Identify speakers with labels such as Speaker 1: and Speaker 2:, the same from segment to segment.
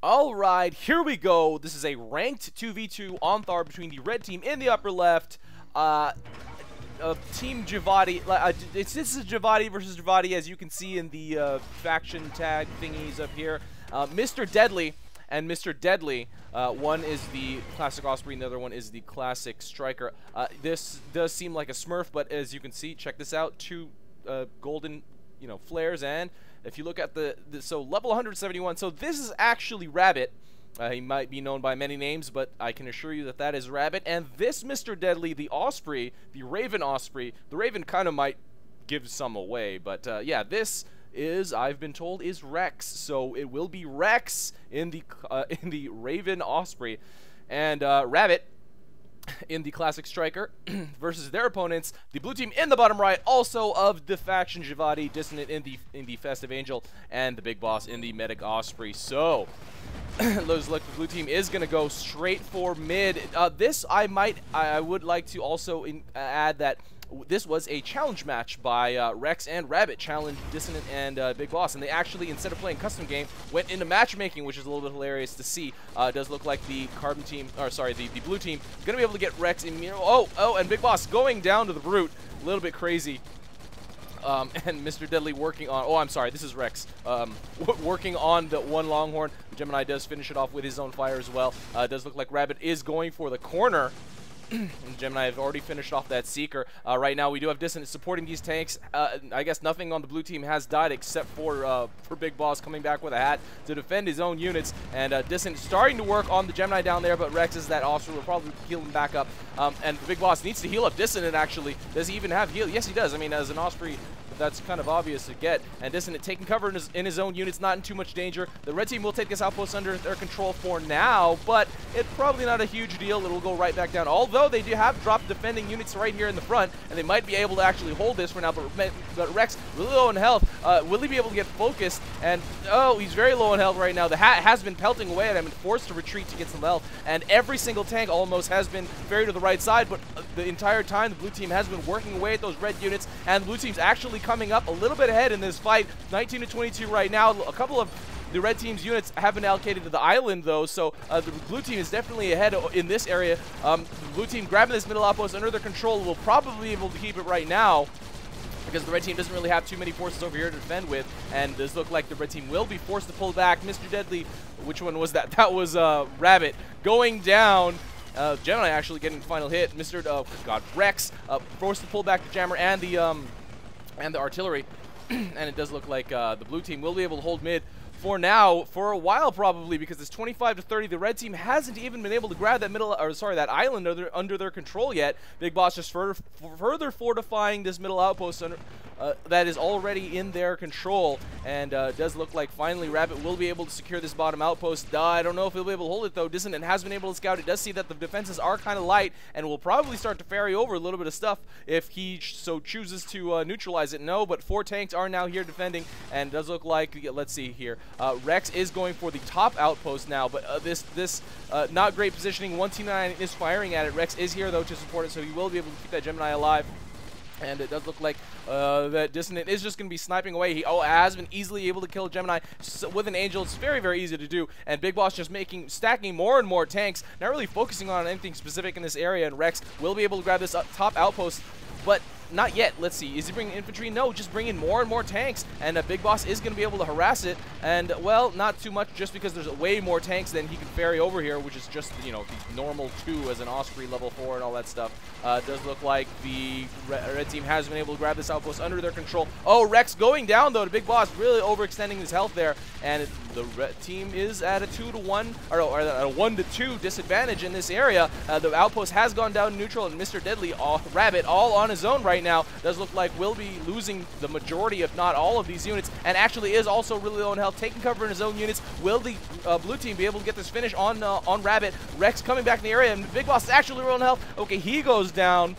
Speaker 1: Alright, here we go. This is a ranked 2v2 on Thar between the red team in the upper left. Team Javati. This is Javati versus Javati, as you can see in the faction tag thingies up here. Mr. Deadly and Mr. Deadly. One is the classic Osprey, and the other one is the classic Striker. This does seem like a Smurf, but as you can see, check this out. Two golden, flares, and if you look at so level 171. So this is actually Rabbit. He might be known by many names, but I can assure you that that is Rabbit. And this Mr. Deadly, the Osprey, the Raven Osprey. The Raven kind of might give some away, but yeah, this is, I've been told, is Wreckz. So it will be Wreckz in the Raven Osprey, and Rabbit in the classic Striker versus their opponents, the blue team in the bottom right, also of the faction Javati, Dissonant in the Festive Angel, and the Big Boss in the Medic Osprey. So looks like the blue team is going to go straight for mid. I would like to also add that this was a challenge match by Wreckz and Rabbit, challenged Dissonant and Big Boss, and they actually, instead of playing custom game, went into matchmaking, which is a little bit hilarious to see. It does look like the carbon team, or sorry, the blue team, going to be able to get Wreckz immune. Oh, and Big Boss going down to the Brute, a little bit crazy. And Mr. Deadly working on, oh, I'm sorry, this is Wreckz, working on the one Longhorn. Gemini does finish it off with his own fire as well. It does look like Rabbit is going for the corner. And Gemini have already finished off that Seeker. Right now we do have Dissonant supporting these tanks. I guess nothing on the blue team has died except for Big Boss coming back with a hat to defend his own units. And Dissonant starting to work on the Gemini down there, but Wreckz is that Osprey will probably heal him back up. And the Big Boss needs to heal up Dissonant, actually. Does he even have heal? Yes, he does. I mean, as an Osprey, that's kind of obvious to get. And Dissonant taking cover in his own units, not in too much danger. The red team will take this outpost under their control for now, but it's probably not a huge deal. It will go right back down. Although they do have dropped defending units right here in the front, and they might be able to actually hold this for now. But Wreckz really low in health. Will he be able to get focused? And oh, he's very low in health right now. The hat has been pelting away at him and forced to retreat to get some health. And every single tank almost has been ferried to the right side, but the entire time the blue team has been working away at those red units, and the blue team's actually coming up a little bit ahead in this fight, 19 to 22 right now. A couple of the red team's units have been allocated to the island, though, so the blue team is definitely ahead in this area. The blue team grabbing this middle outpost under their control will probably be able to keep it right now, because the red team doesn't really have too many forces over here to defend with, and does look like the red team will be forced to pull back. Mr. Deadly, which one was that? That was Rabbit going down. Gemini actually getting the final hit. Wreckz forced to pull back the jammer and the artillery, and it does look like the blue team will be able to hold mid for now, for a while probably, because it's 25 to 30. The red team hasn't even been able to grab that island under their control yet. Big Boss just further fortifying this middle outpost that is already in their control, and it does look like finally Rabbit will be able to secure this bottom outpost. I don't know if he'll be able to hold it, though. Dissonant has been able to scout. It does see that the defenses are kind of light, and will probably start to ferry over a little bit of stuff if he so chooses to neutralize it. No, but 4 tanks are now here defending, and it does look like, let's see here, Wreckz is going for the top outpost now, but this not great positioning. 1T9 is firing at it. Wreckz is here, though, to support it, so he will be able to keep that Gemini alive. And it does look like that Dissonant is just going to be sniping away. He has been easily able to kill Gemini with an Angel. It's very, very easy to do. And Big Boss just stacking more and more tanks, not really focusing on anything specific in this area. And Wreckz will be able to grab this top outpost, but not yet. Let's see. Is he bringing infantry? No, just bringing more and more tanks. And Big Boss is going to be able to harass it. And, well, not too much, just because there's way more tanks than he can ferry over here, which is just, the normal 2 as an Osprey level 4 and all that stuff. It does look like the red team has been able to grab this outpost under their control. Oh, Wreckz going down, though, to Big Boss, really overextending his health there. And the red team is at a 2-to-1, or a 1-to-2 disadvantage in this area. The outpost has gone down neutral, and Mr. Deadly, Rabbit, all on his own right now. Does look like we'll be losing the majority, if not all, of these units, and actually is also really low in health, taking cover in his own units. Will the blue team be able to get this finish on Rabbit? Wreckz coming back in the area, and Big Boss is actually low in health. Okay, he goes down.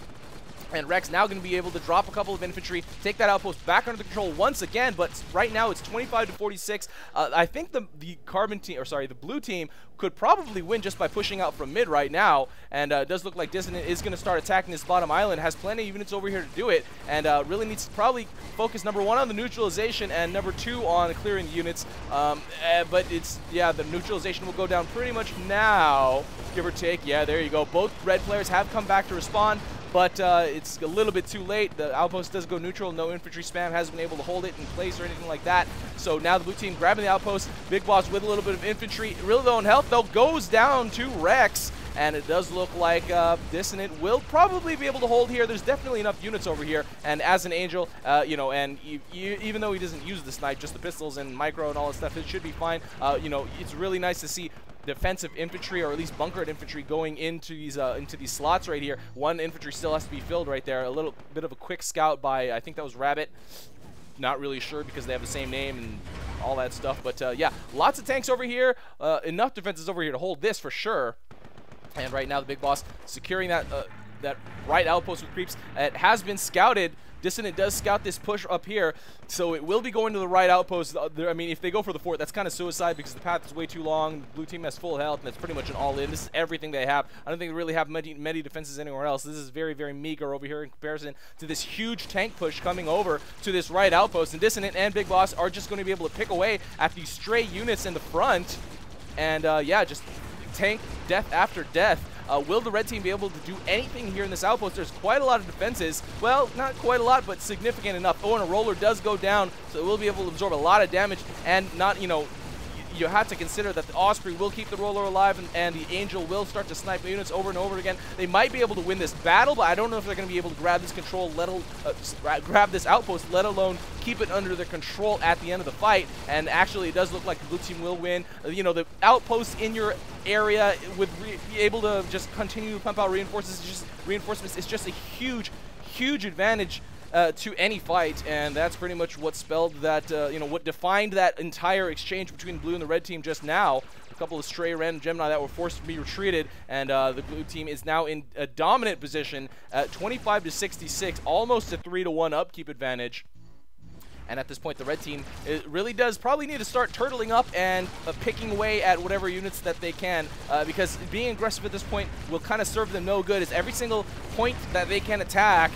Speaker 1: And Wreckz now going to be able to drop a couple of infantry, take that outpost back under the control once again, but right now it's 25 to 46. I think the carbon team, or sorry, the blue team could probably win just by pushing out from mid right now, and it does look like Dissonant is going to start attacking this bottom island, has plenty of units over here to do it, and really needs to probably focus number 1 on the neutralization and number 2 on clearing the units, but it's, yeah, the neutralization will go down pretty much now, give or take. Yeah, there you go. Both red players have come back to respond, but it's a little bit too late. The outpost does go neutral. No infantry spam, hasn't been able to hold it in place or anything like that. So now the blue team grabbing the outpost. Big Boss with a little bit of infantry. Really low in health, though, goes down to Wreckz. And it does look like Dissonant will probably be able to hold here. There's definitely enough units over here. And as an Angel, you know, and even though he doesn't use the snipe, just the pistols and micro and all that stuff, it should be fine. You know, it's really nice to see defensive infantry, or at least bunkered infantry, going into these slots right here. One infantry still has to be filled right there. A little bit of a quick scout by, I think that was Rabbit. Not really sure because they have the same name and all that stuff. But yeah, lots of tanks over here. Enough defenses over here to hold this for sure. And right now the Big Boss securing that that right outpost with creeps. It has been scouted. Dissonant does scout this push up here, so it will be going to the right outpost. I mean, if they go for the fort, that's kind of suicide because the path is way too long. The blue team has full health, and it's pretty much an all-in. This is everything they have. I don't think they really have many defenses anywhere else. This is very, very meager over here in comparison to this huge tank push coming over to this right outpost. And Dissonant and Big Boss are just going to be able to pick away at these stray units in the front. And yeah, just tank death after death. Will the red team be able to do anything here in this outpost? There's quite a lot of defenses. Well, not quite a lot, but significant enough. Oh, and a roller does go down, so it will be able to absorb a lot of damage. And not, you know, you have to consider that the Osprey will keep the roller alive, and the Angel will start to snipe units over and over again. They might be able to win this battle, but I don't know if they're going to be able to grab this control, grab this outpost, let alone keep it under their control at the end of the fight. And actually, it does look like the blue team will win. You know, the outpost in your area would be able to just continue to pump out reinforcements. It's just a huge advantage to any fight, and that's pretty much what spelled that, you know, what defined that entire exchange between blue and the red team just now. A couple of stray random Gemini that were forced to be retreated, and the blue team is now in a dominant position at 25 to 66, almost a 3-to-1 upkeep advantage. And at this point, the red team really does probably need to start turtling up and picking away at whatever units that they can, because being aggressive at this point will kind of serve them no good, as every single point that they can attack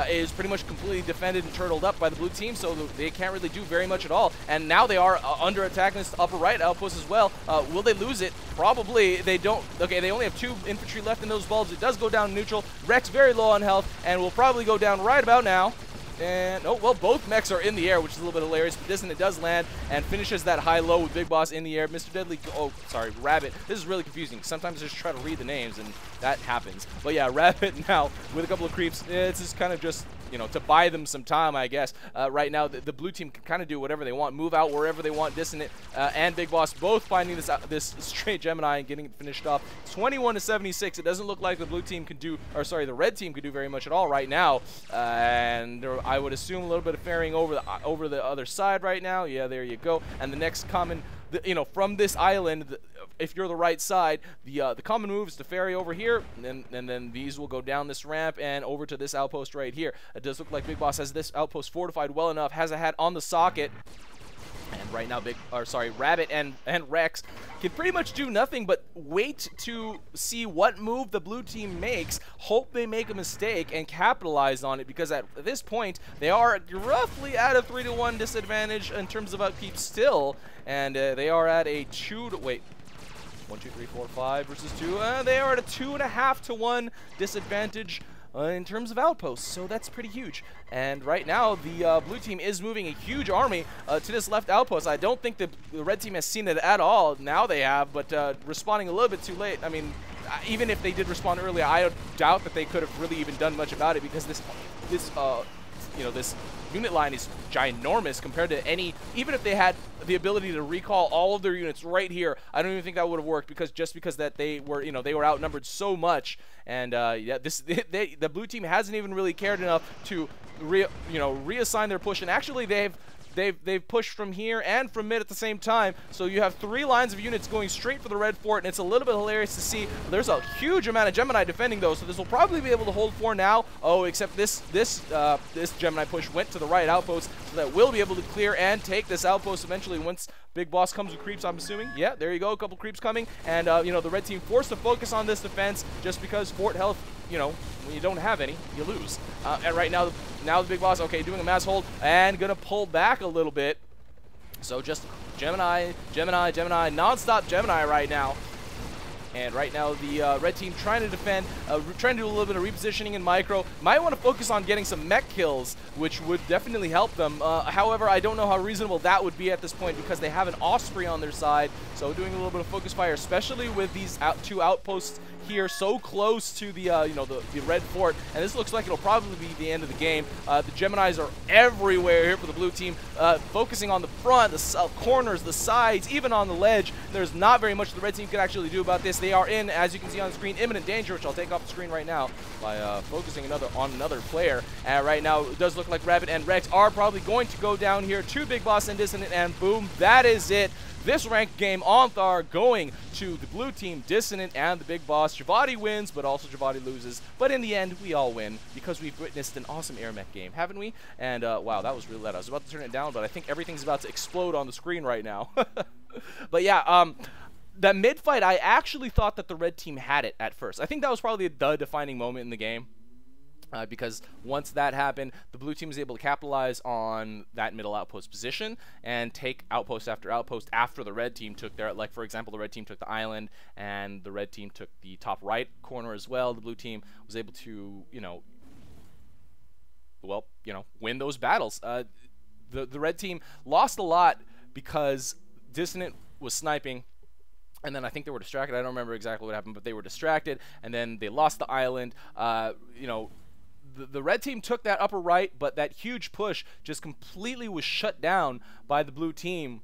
Speaker 1: is pretty much completely defended and turtled up by the blue team, so they can't really do very much at all. And now they are under attack in this upper right outpost as well. Will they lose it? Probably. They don't. Okay, they only have 2 infantry left in those bulbs. It does go down neutral. Wreckz very low on health, and will probably go down right about now. And, oh, well, both mechs are in the air, which is a little bit hilarious, but Dissonant does land and finishes that high-low with Big Boss in the air. Mr. Deadly, oh, sorry, Rabbit. This is really confusing. Sometimes I just try to read the names, and that happens. But yeah, Rabbit now with a couple of creeps. It's just kind of just, you know, to buy them some time, I guess. Right now, the blue team can kind of do whatever they want, move out wherever they want. Dissonant and Big Boss both finding this straight Gemini and getting it finished off. 21 to 76. It doesn't look like the blue team could do, or sorry, the red team could do very much at all right now. And I would assume a little bit of ferrying over the other side right now. Yeah, there you go. And the next common, you know, from this island, if you're the right side, the common move is to ferry over here, and then these will go down this ramp and over to this outpost right here. It does look like Big Boss has this outpost fortified well enough, has a hat on the socket. And right now, Rabbit and Wreckz can pretty much do nothing but wait to see what move the blue team makes, hope they make a mistake, and capitalize on it, because at this point, they are roughly at a 3-to-1 disadvantage in terms of upkeep still, and they are at a 1, 2, 3, 4, 5 versus 2. They are at a 2.5-to-1 disadvantage in terms of outposts, so that's pretty huge. And right now, the blue team is moving a huge army to this left outpost. I don't think the red team has seen it at all. Now they have, but responding a little bit too late. I mean, even if they did respond earlier, I doubt that they could have really even done much about it, because this unit line is ginormous compared to any. Even if they had the ability to recall all of their units right here, I don't even think that would have worked, because that they were, you know, they were outnumbered so much. And yeah, the blue team hasn't even really cared enough to reassign their push. And actually, they've they've pushed from here and from mid at the same time. So you have 3 lines of units going straight for the red fort, and it's a little bit hilarious to see. There's a huge amount of Gemini defending though, so this will probably be able to hold for now. Oh, except this Gemini push went to the right outpost, so that will be able to clear and take this outpost eventually once Big Boss comes with creeps, I'm assuming. Yeah, there you go, a couple creeps coming, and you know, the red team forced to focus on this defense just because fort health, you know, when you don't have any, you lose. And right now the Big Boss, okay, doing a mass hold and gonna pull back a little bit. So just Gemini, non-stop Gemini right now. And right now the red team trying to defend, trying to do a little bit of repositioning in micro. Might want to focus on getting some mech kills, which would definitely help them. However, I don't know how reasonable that would be at this point because they have an Osprey on their side. So doing a little bit of focus fire, especially with these 2 outposts here so close to the you know, the red fort, and this looks like it'll probably be the end of the game. The Geminis are everywhere here for the blue team, focusing on the front, the corners, the sides, even on the ledge. There's not very much the red team can actually do about this. They are in, as you can see on the screen, imminent danger, which I'll take off the screen right now by focusing on another player. And right now it does look like Rabbit and Wreckz are probably going to go down here to Big Boss and Dissonant, and boom, that is it. This ranked game on Thar going to the blue team, Dissonant and the Big Boss. Javadi wins, but also Javadi loses. But in the end, we all win because we've witnessed an awesome AirMech game, haven't we? And wow, that was really loud. I was about to turn it down, but I think everything's about to explode on the screen right now. But yeah, that mid fight, I actually thought that the red team had it at first. I think that was probably the defining moment in the game. Because once that happened, the blue team was able to capitalize on that middle outpost position and take outpost after outpost after the red team took their, like for example, the red team took the island and the red team took the top right corner as well. The blue team was able to, you know, well, you know, win those battles. The red team lost a lot because Dissonant was sniping, and then I think they were distracted. I don't remember exactly what happened, but they were distracted, and then they lost the island. You know, the red team took that upper right, but that huge push just completely was shut down by the blue team.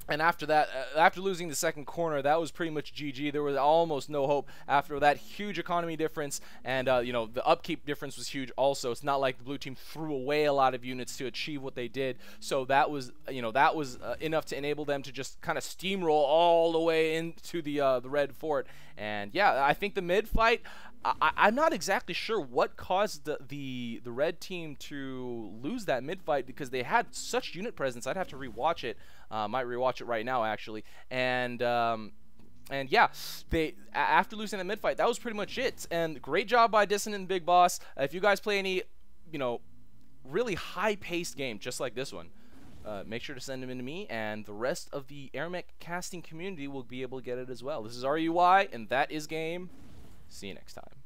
Speaker 1: And after that, after losing the second corner, that was pretty much GG. There was almost no hope after that huge economy difference, and you know, the upkeep difference was huge also. It's not like the blue team threw away a lot of units to achieve what they did. So that was, you know, that was enough to enable them to just kind of steamroll all the way into the red fort. And yeah, I think the mid fight, I'm not exactly sure what caused the red team to lose that mid fight because they had such unit presence. I'd have to rewatch it. Might rewatch it right now actually. And yeah, they after losing that mid fight, that was pretty much it. And great job by Dissonant and Big Boss. If you guys play any, you know, really high-paced game just like this one, make sure to send them in to me, and the rest of the AirMech casting community will be able to get it as well. This is RUI, and that is game. See you next time.